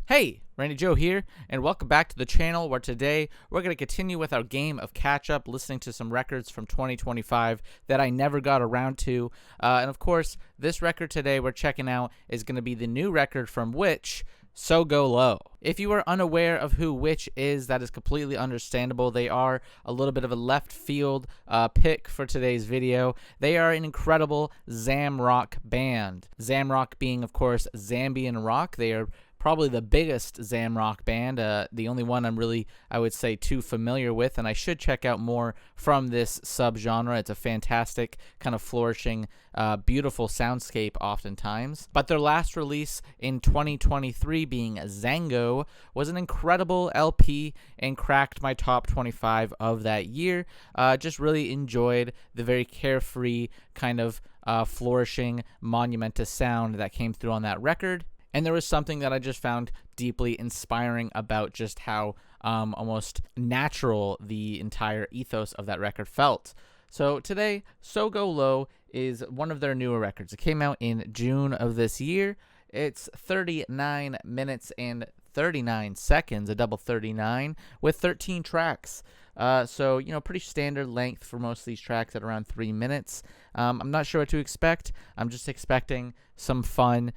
Hey, Randy Joe here, and welcome back to the channel where today we're going to continue with our game of catch-up, listening to some records from 2025 that I never got around to. And of course, this record today we're checking out is going to be the new record from Which, Sogolo. If you are unaware of who Which is, that is completely understandable. They are a little bit of a left field pick for today's video. They are an incredible Zamrock band. Zamrock being, of course, Zambian rock. They are probably the biggest Zamrock band, the only one I'm really, I would say, too familiar with, and I should check out more from this subgenre. It's a fantastic, kind of flourishing, beautiful soundscape oftentimes. But their last release in 2023, being Zango, was an incredible LP and cracked my top 25 of that year. Just really enjoyed the very carefree, kind of flourishing, monumentous sound that came through on that record. And there was something that I just found deeply inspiring about just how almost natural the entire ethos of that record felt. So today, Sogolo is one of their newer records. It came out in June of this year. It's 39 minutes and 39 seconds, a double 39, with 13 tracks. So, you know, pretty standard length for most of these tracks at around 3 minutes. I'm not sure what to expect. I'm just expecting some fun,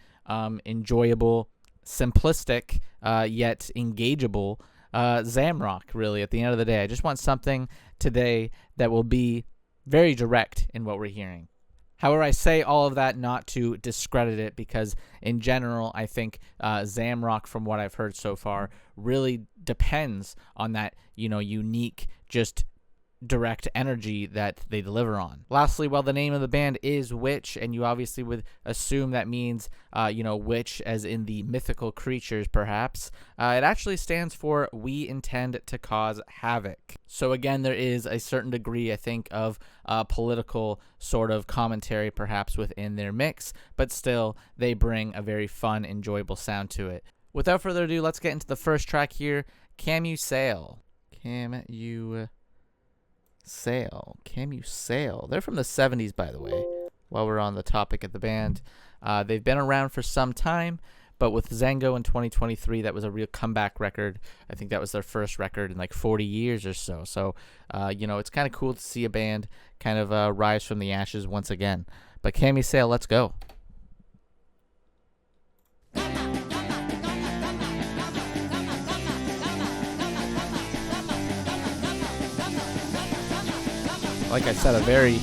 enjoyable, simplistic, yet engageable Zamrock, really, at the end of the day. I just want something today that will be very direct in what we're hearing. However, I say all of that not to discredit it, because in general, I think Zamrock, from what I've heard so far, really depends on that, you know, unique, just direct energy that they deliver on. Lastly, while the name of the band is Which, and you obviously would assume that means, you know, witch as in the mythical creatures, perhaps, it actually stands for We Intend to Cause Havoc. So again, there is a certain degree, I think, of political sort of commentary perhaps within their mix, but still they bring a very fun, enjoyable sound to it. Without further ado, let's get into the first track here, Can You Sail? Can You Sail. They're from the 70s, by the way, while we're on the topic of the band. They've been around for some time, but with Zango in 2023, that was a real comeback record. I think that was their first record in like 40 years or so. So, you know, it's kind of cool to see a band kind of rise from the ashes once again. But Can You Sail, let's go. Like I said, a very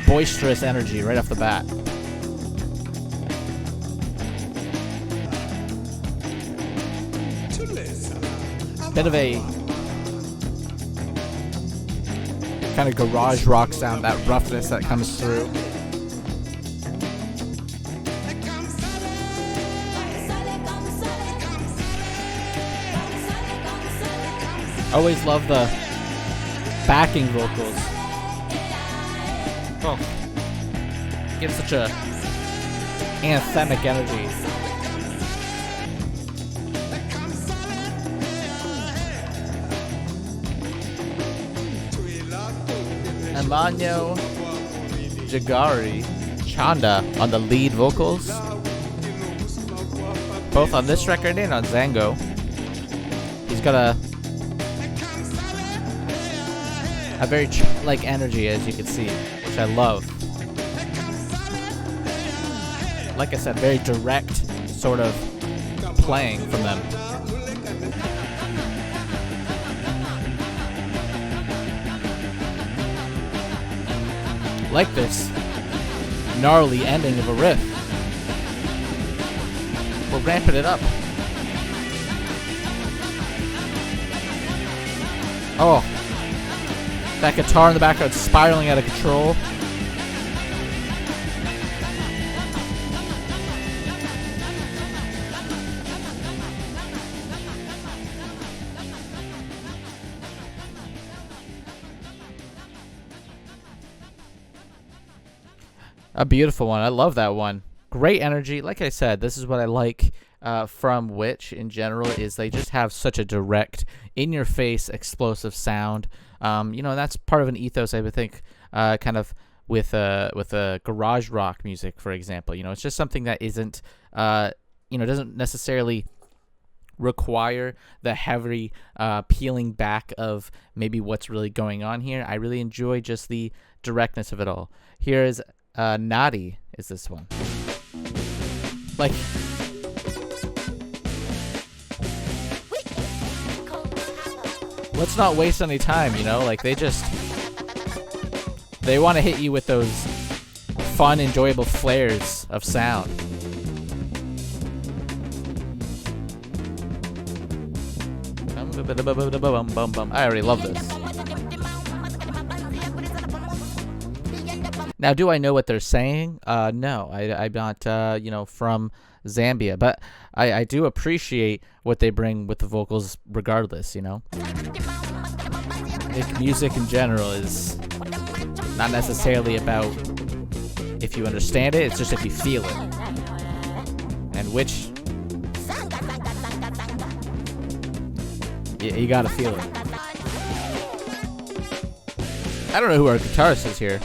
boisterous energy right off the bat. Bit of a kind of garage rock sound, that roughness that comes through. Always love the backing vocals. Oh, gives such a anthemic energy. Emmanuel Jagari Chanda on the lead vocals, both on this record and on Zango. He's got a very like energy, as you can see, which I love. Like I said, very direct sort of playing from them. Like this gnarly ending of a riff. We're ramping it up. Oh, that guitar in the background spiraling out of control. A beautiful one. I love that one. Great energy. Like I said, this is what I like from Which in general, is they just have such a direct, in-your-face, explosive sound. You know, and that's part of an ethos I would think kind of with a garage rock music, for example. It's just something that isn't doesn't necessarily require the heavy peeling back of maybe what's really going on here. I really enjoy just the directness of it all. Here is Naughty is this one. Like, let's not waste any time, like they want to hit you with those fun, enjoyable flares of sound. I already love this. Now, do I know what they're saying? No, I'm not, from Zambia, but I do appreciate what they bring with the vocals regardless, Music in general is not necessarily about if you understand it, it's just if you feel it. And which... you gotta feel it. I don't know who our guitarist is here.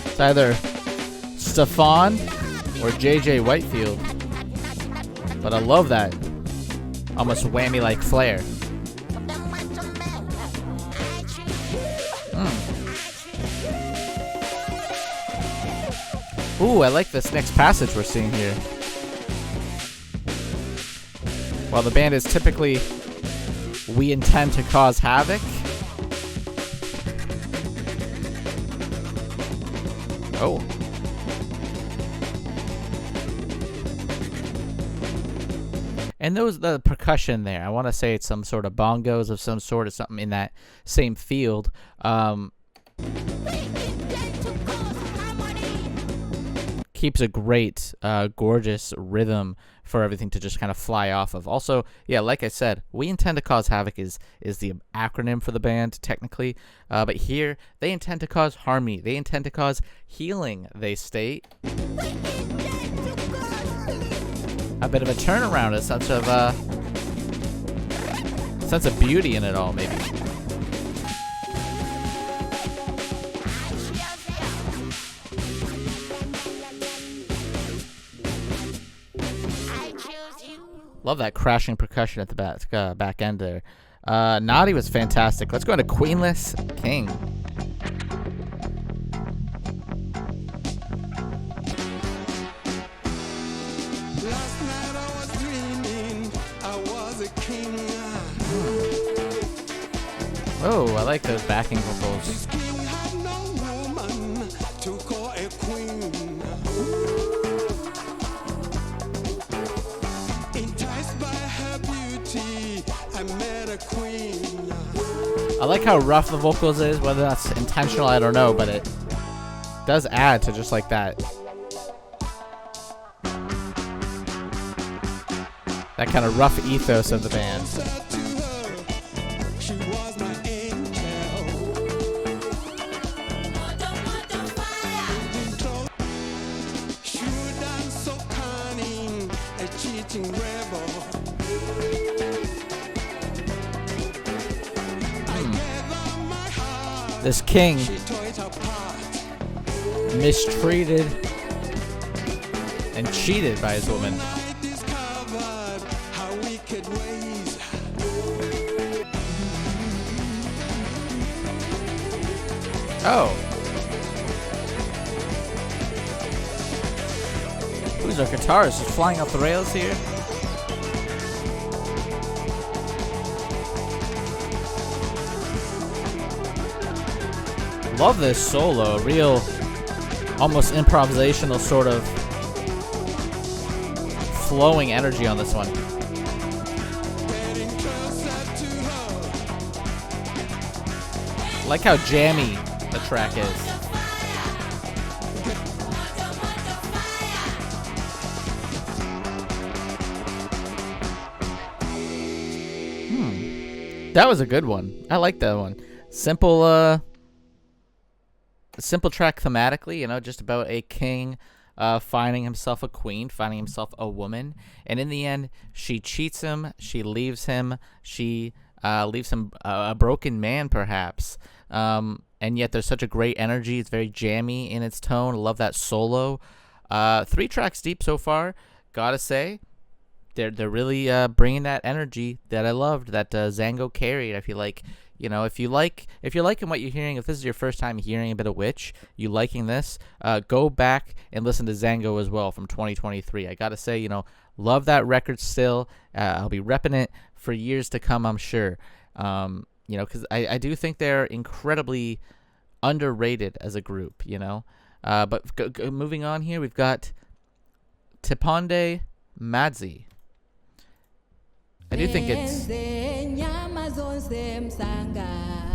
It's either Stefan or JJ Whitefield. But I love that almost whammy-like flair. Ooh, I like this next passage we're seeing here. While the band is typically, we intend to cause havoc. Oh. And the percussion there, I want to say it's some sort of bongos of some sort, or something in that same field. Keeps a great, gorgeous rhythm for everything to just kind of fly off of. Also, yeah, like I said, We Intend to Cause Havoc is the acronym for the band, technically. But here, they intend to cause harmony. They intend to cause healing, they state. A bit of a turnaround, a sense of beauty in it all, maybe. Love that crashing percussion at the back end there. Naughty was fantastic. Let's go into Queenless King. Last night I was dreaming I was a king. Oh, I like those backing vocals. This king had no woman to call a queen. Enticed by her beauty, I met a queen. I like how rough the vocals is, whether that's intentional, I don't know, but it does add to just like that kind of rough ethos of the band. She was my angel. Shrewd and so cunning, a cheating rebel. I gave her my heart. This king She tore it apart. mistreated and cheated by his woman. I discovered her wicked ways. Oh. Who's our guitarist? Just flying off the rails here? Love this solo. Real, almost improvisational sort of flowing energy on this one. Getting closer to her. Like how jammy the track is. That was a good one. I like that one. Simple track thematically, just about a king finding himself a queen, finding himself a woman, and in the end, she cheats him, she leaves him, she leave some a broken man perhaps. And yet there's such a great energy. It's very jammy in its tone. Love that solo. 3 tracks deep so far. Gotta say, they're really bringing that energy that I loved, that Zango carried. I feel like, you know, if you're liking what you're hearing, if this is your first time hearing a bit of Witch, you liking this, go back and listen to Zango as well from 2023. I gotta say, you know, love that record still. I'll be repping it for years to come, I'm sure. You know, because I do think they're incredibly underrated as a group, you know. But moving on here, we've got Tiponde Madzi. I do think it's...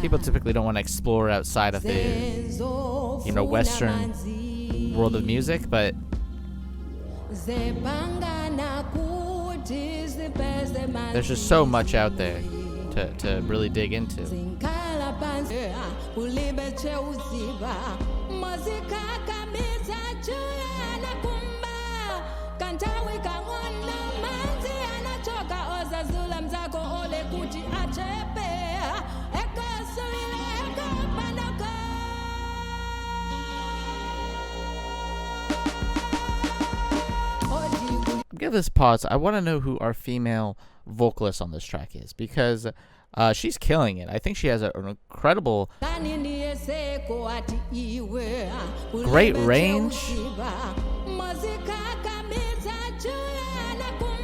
People typically don't want to explore outside of the, you know, Western world of music, but... There's just so much out there to really dig into. Give this pause. I want to know who our female vocalist on this track is, because she's killing it. I think she has an incredible, great range,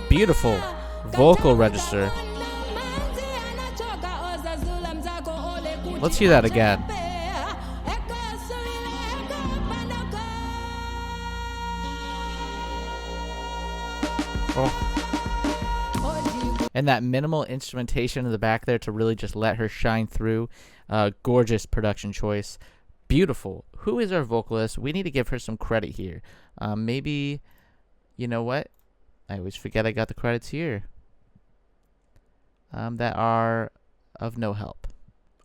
beautiful vocal register. Let's hear that again. Oh. And that minimal instrumentation in the back there to really just let her shine through. Gorgeous production choice. Beautiful. Who is our vocalist? We need to give her some credit here. Maybe, you know what? I always forget I got the credits here. That are of no help.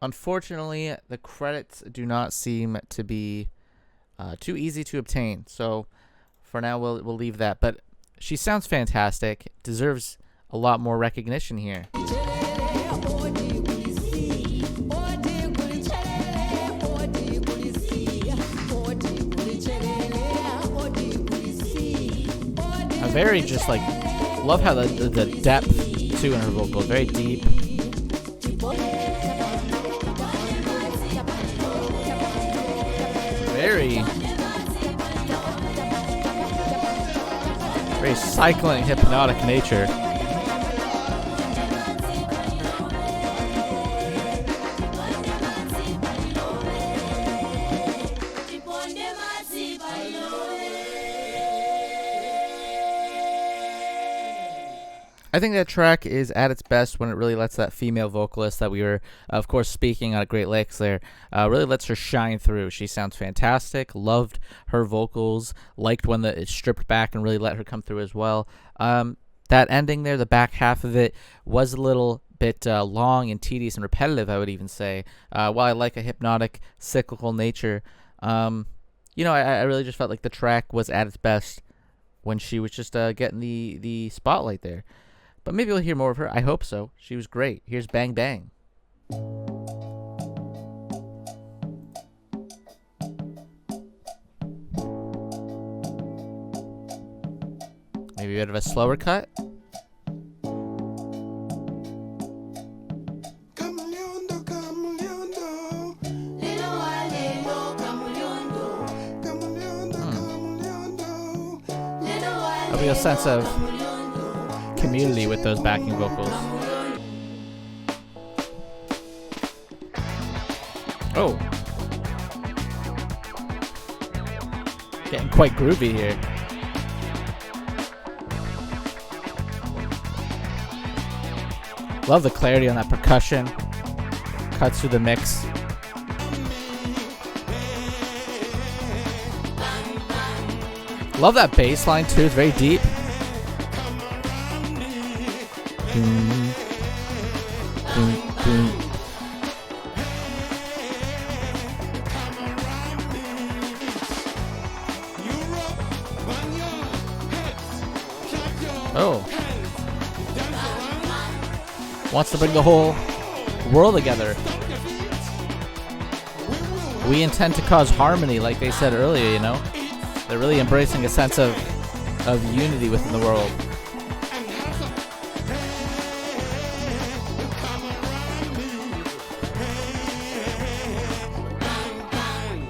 Unfortunately, the credits do not seem to be too easy to obtain. So for now, we'll leave that. But she sounds fantastic. Deserves a lot more recognition here. A very just like, love how the depth too in her vocals, very deep. Very cycling, hypnotic nature. I think that track is at its best when it really lets that female vocalist that we were, of course, speaking on Great Lakes there, really lets her shine through. She sounds fantastic. Loved her vocals. Liked when it stripped back and really let her come through as well. That ending there, the back half of it, was a little bit long and tedious and repetitive, I would even say. While I like a hypnotic, cyclical nature, you know, I really just felt like the track was at its best when she was just getting the spotlight there. But maybe we'll hear more of her. I hope so. She was great. Here's Bang Bang. Maybe a bit of a slower cut. There'll be a sense of community with those backing vocals. Oh. Getting quite groovy here. Love the clarity on that percussion. Cuts through the mix. Love that bass line too, it's very deep. Oh. Wants to bring the whole world together. We intend to cause harmony, like they said earlier, you know? They're really embracing a sense of unity within the world.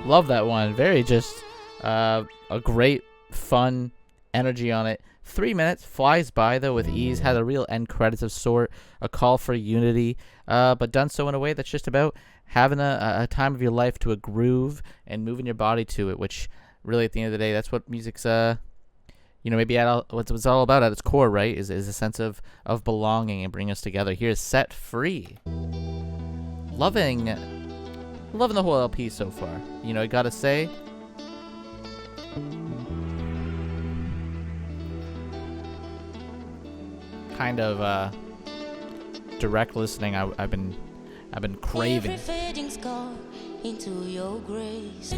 Love that one. Very just a great, fun energy on it. 3 minutes flies by though with ease. Had a real end credits of sort, a call for unity, but done so in a way that's just about having a time of your life to a groove and moving your body to it. Which really, at the end of the day, that's what music's maybe what's it's all about at its core, right? Is a sense of belonging and bringing us together. Here's Set Free. Loving the whole LP so far. You know, I gotta say. Kind of direct listening I've been craving. Into your grace. A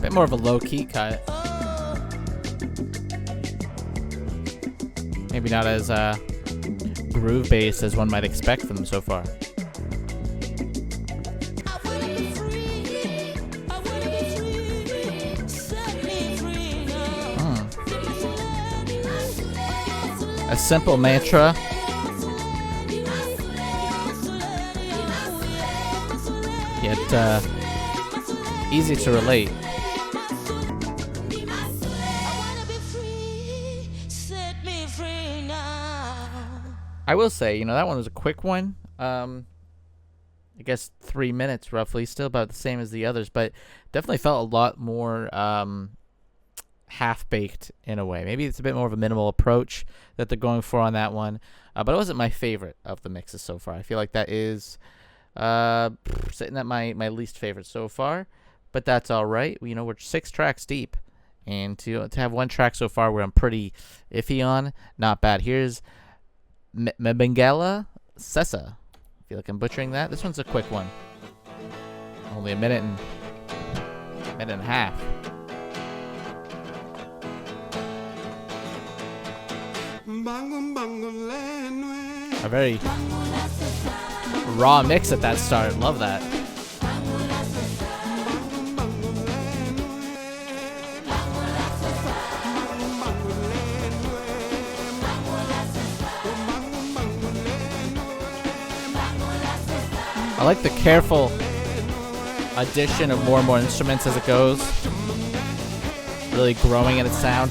bit more of a low-key cut. Maybe not as groove-based as one might expect from them so far. A simple mantra. Yet easy to relate. I will say, that one was a quick one. I guess 3 minutes roughly, still about the same as the others, but definitely felt a lot more half-baked in a way. Maybe it's a bit more of a minimal approach that they're going for on that one, but it wasn't my favorite of the mixes so far. I feel like that is sitting at my least favorite so far, but that's all right. We're 6 tracks deep, and to have one track so far where I'm pretty iffy on, not bad. Here's Mbengala Sessa. I feel like I'm butchering that. This one's a quick one. Only a minute and a half. A very raw mix at that start. Love that. I like the careful addition of more and more instruments as it goes. Really growing in its sound.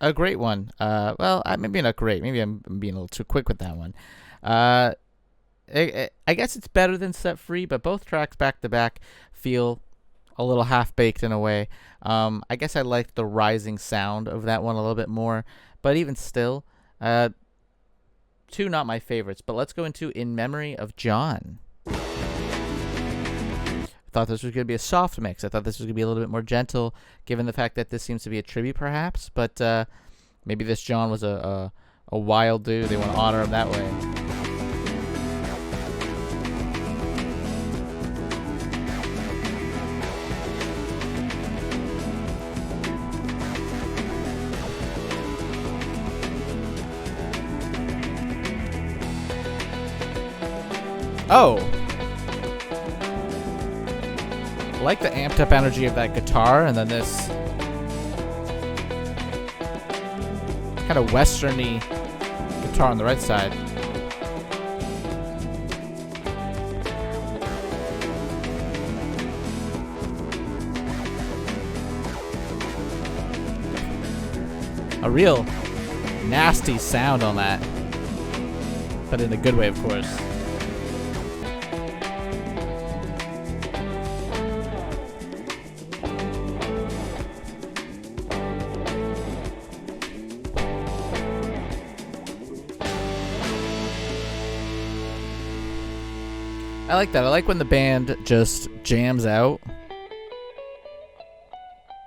A great one. Well, maybe not great. Maybe I'm being a little too quick with that one. I guess it's better than Set Free, but both tracks back to back feel a little half-baked in a way. I guess I liked the rising sound of that one a little bit more, but even still, 2 not my favorites. But let's go into In Memory of John. I thought this was going to be a soft mix. I thought this was going to be a little bit more gentle, given the fact that this seems to be a tribute, perhaps. But maybe this John was a wild dude. They want to honor him that way. Oh! I like the amped up energy of that guitar, and then this kind of westerny guitar on the right side. A real nasty sound on that, but in a good way, of course. I like that. I like when the band just jams out.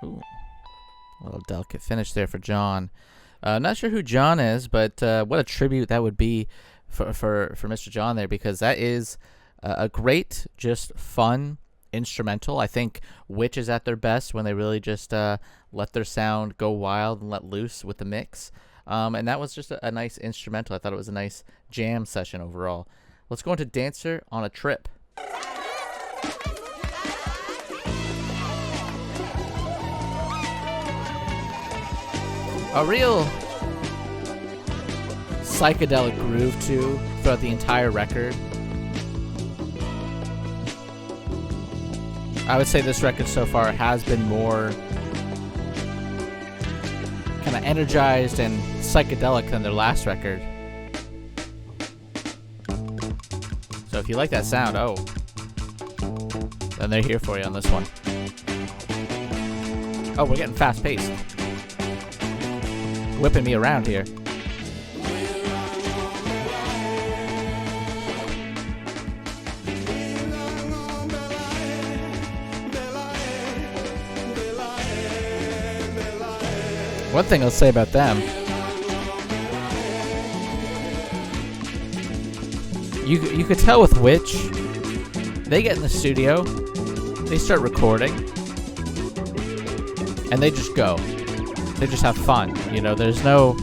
Ooh. A little delicate finish there for John. Not sure who John is, but what a tribute that would be for Mr. John there, because that is a great, just fun instrumental. I think Witch is at their best when they really just let their sound go wild and let loose with the mix. And that was just a nice instrumental. I thought it was a nice jam session overall. Let's go into Dancer on a Trip. A real psychedelic groove too throughout the entire record. I would say this record so far has been more kind of energized and psychedelic than their last record. So if you like that sound, then they're here for you on this one. Oh, we're getting fast paced. Whipping me around here. One thing I'll say about them, you could tell with Witch, they get in the studio, they start recording, and they just go. They just have fun, you know. There's no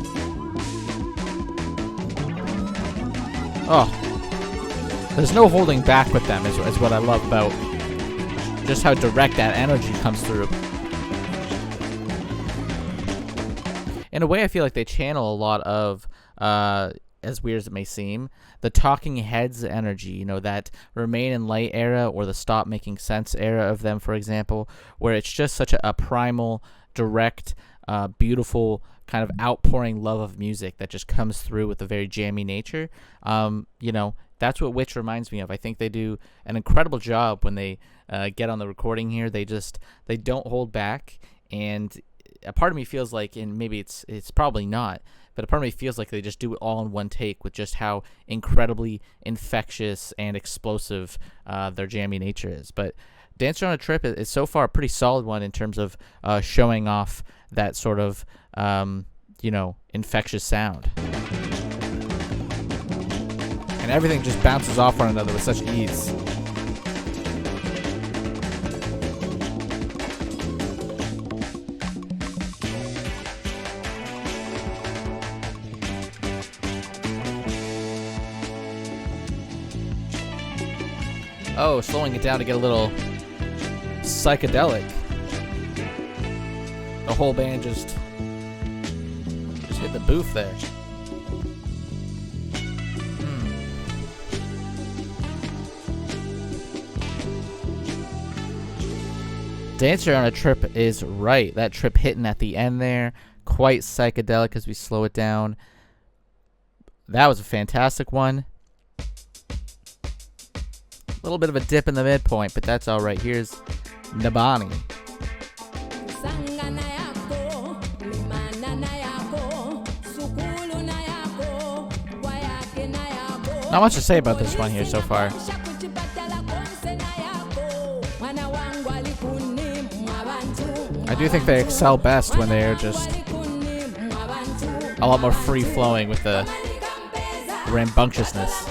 holding back with them. Is what I love about just how direct that energy comes through. In a way, I feel like they channel a lot of, as weird as it may seem, the Talking Heads energy, you know, that Remain in Light era or the Stop Making Sense era of them, for example, where it's just such a primal, direct, beautiful kind of outpouring love of music that just comes through with a very jammy nature. You know, that's what Witch reminds me of. I think they do an incredible job when they get on the recording here. They don't hold back, and a part of me feels like, and maybe it's probably not, but a part of me feels like they just do it all in one take with just how incredibly infectious and explosive their jammy nature is. But Dancer on a Trip is so far a pretty solid one in terms of showing off that sort of, you know, infectious sound. And everything just bounces off one another with such ease. Oh, slowing it down to get a little psychedelic. The whole band just hit the booth there. Dancer on a Trip is right. That trip hitting at the end there, quite psychedelic as we slow it down. That was a fantastic one. A little bit of a dip in the midpoint, but that's all right. Here's Nabani. Not much to say about this one here so far. I do think they excel best when they are just a lot more free-flowing with the rambunctiousness.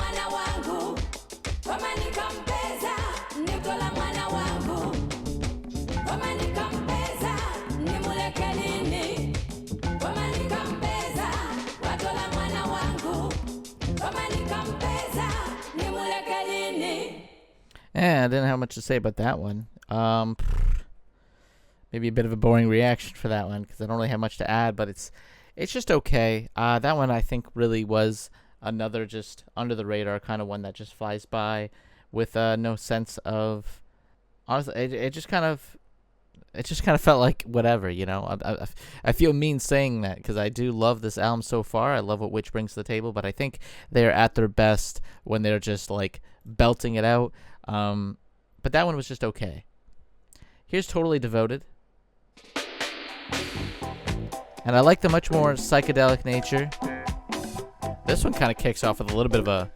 Yeah, I didn't have much to say about that one. Maybe a bit of a boring reaction for that one because I don't really have much to add, but it's just okay. That one I think really was another just under the radar kind of one that just flies by with no sense of, honestly, it just kind of felt like whatever, you know. I feel mean saying that because I do love this album so far. I love what Witch brings to the table, but I think they're at their best when they're just like belting it out. But that one was just okay. Here's Totally Devoted. And I like the much more psychedelic nature. This one kind of kicks off with a little bit of a,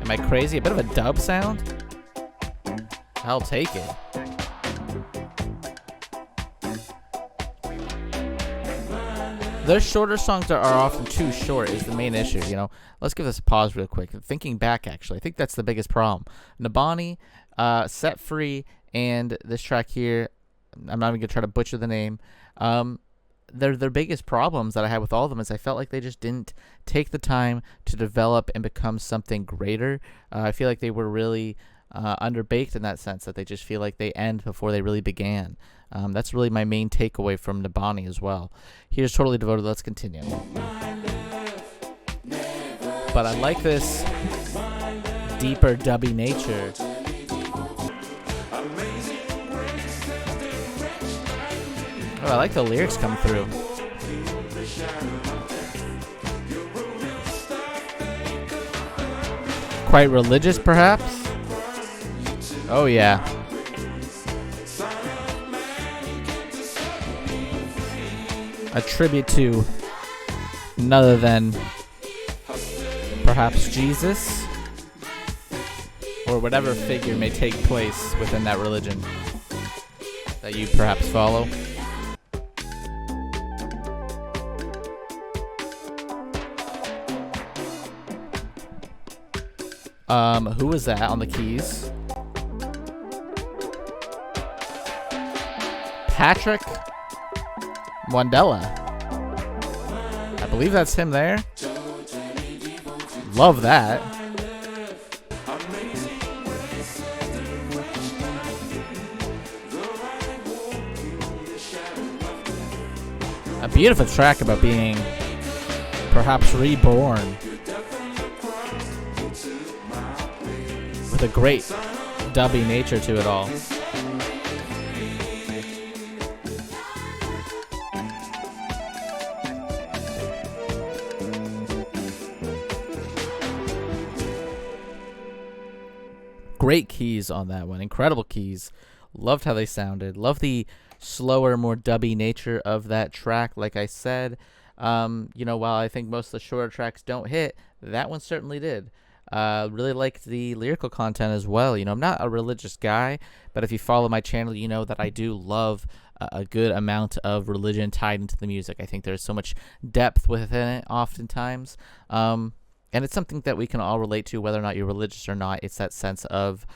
am I crazy? A bit of a dub sound? I'll take it. Their shorter songs are often too short is the main issue, you know. Let's give this a pause real quick. Thinking back, actually, I think that's the biggest problem. Nabani, Set Free, and this track here, I'm not even going to try to butcher the name. Their biggest problems that I had with all of them is I felt like they just didn't take the time to develop and become something greater. I feel like they were really underbaked in that sense, that they just feel like they end before they really began. That's really my main takeaway from Nabani as well. Here's Totally Devoted. Let's continue. But I like this deeper dubby nature. Oh, I like the lyrics come through. Quite religious, perhaps? Oh, yeah. A tribute to none other than perhaps Jesus or whatever figure may take place within that religion that you perhaps follow. Who was that on the keys? Patrick Wandela. I believe that's him there. Love that. A beautiful track about being perhaps reborn. With a great dubby nature to it all. Great keys on that one. Incredible keys. Loved how they sounded. Loved the slower, more dubby nature of that track. Like I said, you know, while I think most of the shorter tracks don't hit, that one certainly did. Really liked the lyrical content as well. You know, I'm not a religious guy, but if you follow my channel, you know that I do love a good amount of religion tied into the music. I think there's so much depth within it oftentimes. And it's something that we can all relate to, whether or not you're religious or not. It's that sense of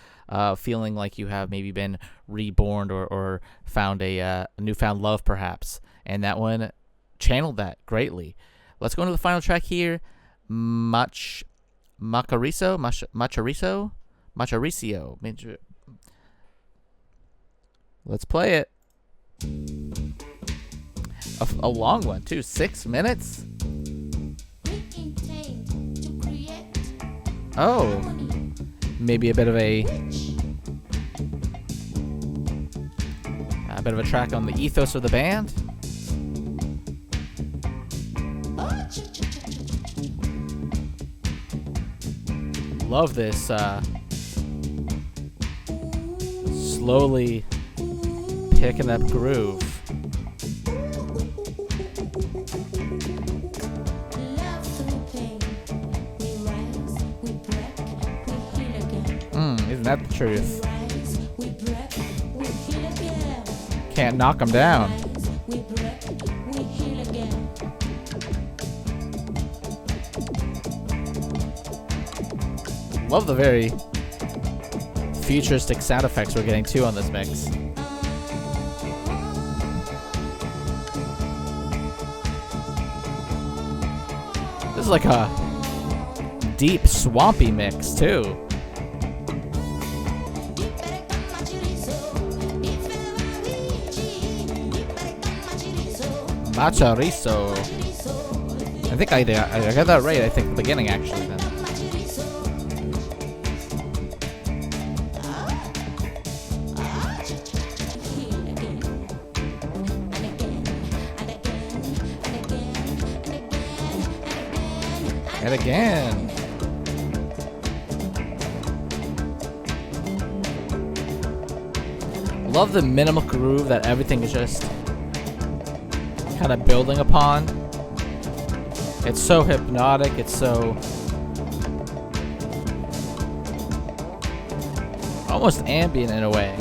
feeling like you have maybe been reborn or found a newfound love, perhaps. And that one channeled that greatly. Let's go into the final track here. Macharicio. Let's play it. A long one, too. 6 minutes? Oh, maybe a bit of a track on the ethos of the band. Love this slowly picking up groove. Isn't that the truth? Can't knock them down. Love the very futuristic sound effects we're getting too on this mix. This is like a deep, swampy mix too. Macharizo. I think I got that right. I think the beginning actually. Then. And again. Love the minimal groove that everything is just kind of building upon. It's so hypnotic. It's so almost ambient in a way.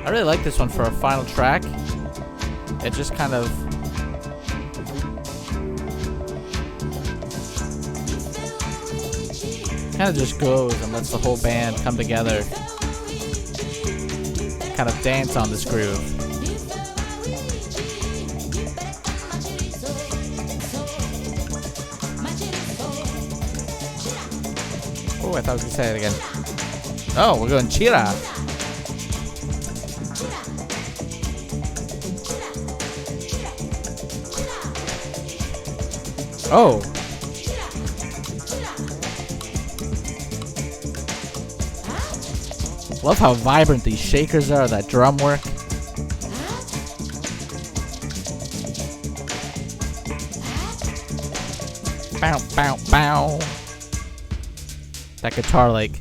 I really like this one for a final track. It just kind of just goes and lets the whole band come together, kind of dance on this groove. Oh, I thought I was gonna say it again. Oh, we're going Chira. Oh. Love how vibrant these shakers are, that drum work. Bow, bow, bow. That guitar like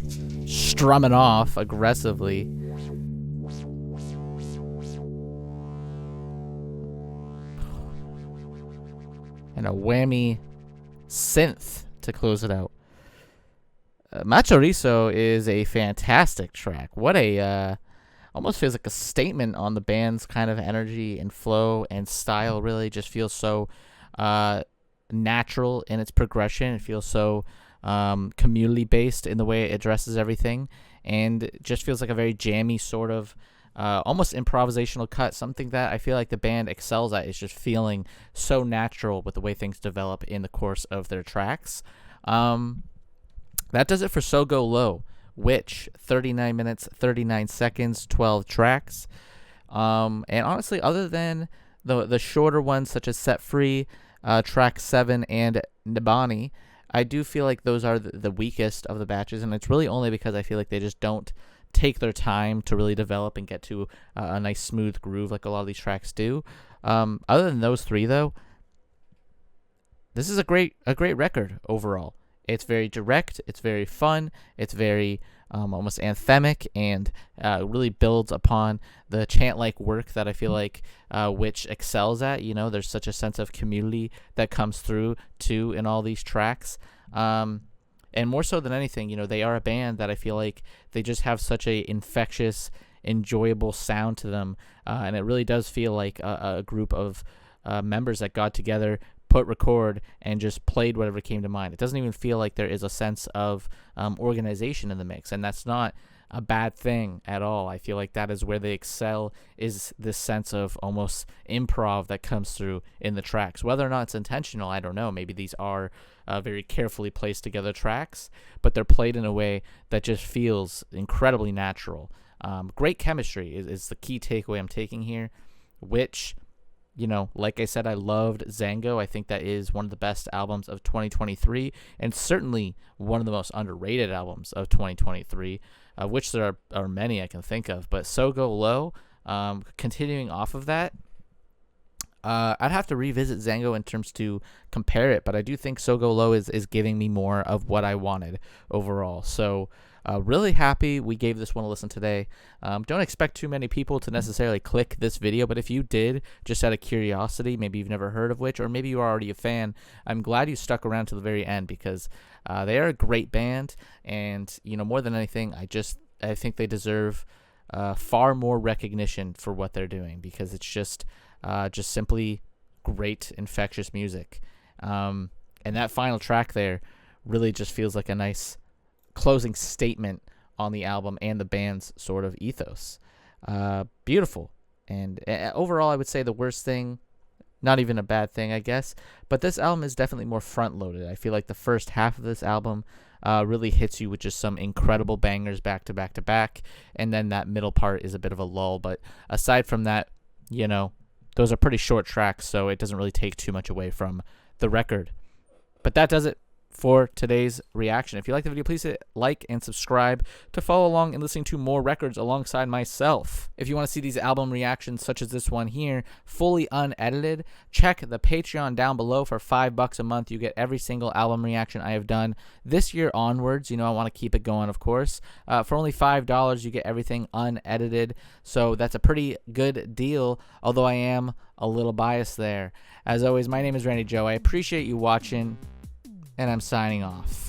strumming off aggressively. And a whammy synth to close it out. Machorizo is a fantastic track. What a almost feels like a statement on the band's kind of energy and flow and style. Really just feels so natural in its progression. It feels so community based in the way it addresses everything, and it just feels like a very jammy sort of almost improvisational cut. Something that I feel like the band excels at is just feeling so natural with the way things develop in the course of their tracks. That does it for Sogolo, which 39 minutes, 39 seconds, 12 tracks. And honestly, other than the shorter ones such as Set Free, track 7, and Nibani, I do feel like those are the weakest of the batches, and it's really only because I feel like they just don't take their time to really develop and get to a nice smooth groove like a lot of these tracks do. Other than those three, though, this is a great record overall. It's very direct, it's very fun, it's very almost anthemic, and really builds upon the chant-like work that I feel like which excels at. You know, there's such a sense of community that comes through too in all these tracks. And more so than anything, you know, they are a band that I feel like they just have such a infectious, enjoyable sound to them, and it really does feel like a group of members that got together, put record, and just played whatever came to mind. It doesn't even feel like there is a sense of organization in the mix, and that's not a bad thing at all. I feel like that is where they excel, is this sense of almost improv that comes through in the tracks. Whether or not it's intentional, I don't know. Maybe these are very carefully placed together tracks, but they're played in a way that just feels incredibly natural. Great chemistry is the key takeaway I'm taking here, which, you know, like I said, I loved Zango. I think that is one of the best albums of 2023, and certainly one of the most underrated albums of 2023, which there are many I can think of. But Sogolo, continuing off of that, I'd have to revisit Zango in terms to compare it, but I do think Sogolo is giving me more of what I wanted overall. So really happy we gave this one a listen today. Don't expect too many people to necessarily click this video, but if you did, just out of curiosity, maybe you've never heard of which, or maybe you are already a fan, I'm glad you stuck around to the very end, because they are a great band, and you know, more than anything, I think they deserve far more recognition for what they're doing, because it's just simply great, infectious music. And that final track there really just feels like a nice closing statement on the album and the band's sort of ethos. Beautiful. And overall, I would say the worst thing, not even a bad thing, I guess, but this album is definitely more front-loaded. I feel like the first half of this album really hits you with just some incredible bangers back to back to back, and then that middle part is a bit of a lull. But aside from that, you know, those are pretty short tracks, so it doesn't really take too much away from the record. But that does it for today's reaction. If you like the video, please hit like and subscribe to follow along and listening to more records alongside myself. If you want to see these album reactions such as this one here, fully unedited, check the Patreon down below. For $5 a month, you get every single album reaction I have done this year onwards. You know, I want to keep it going, of course. For only $5, you get everything unedited, so that's a pretty good deal, although I am a little biased there. As always, my name is Randy Joe. I appreciate you watching, and I'm signing off.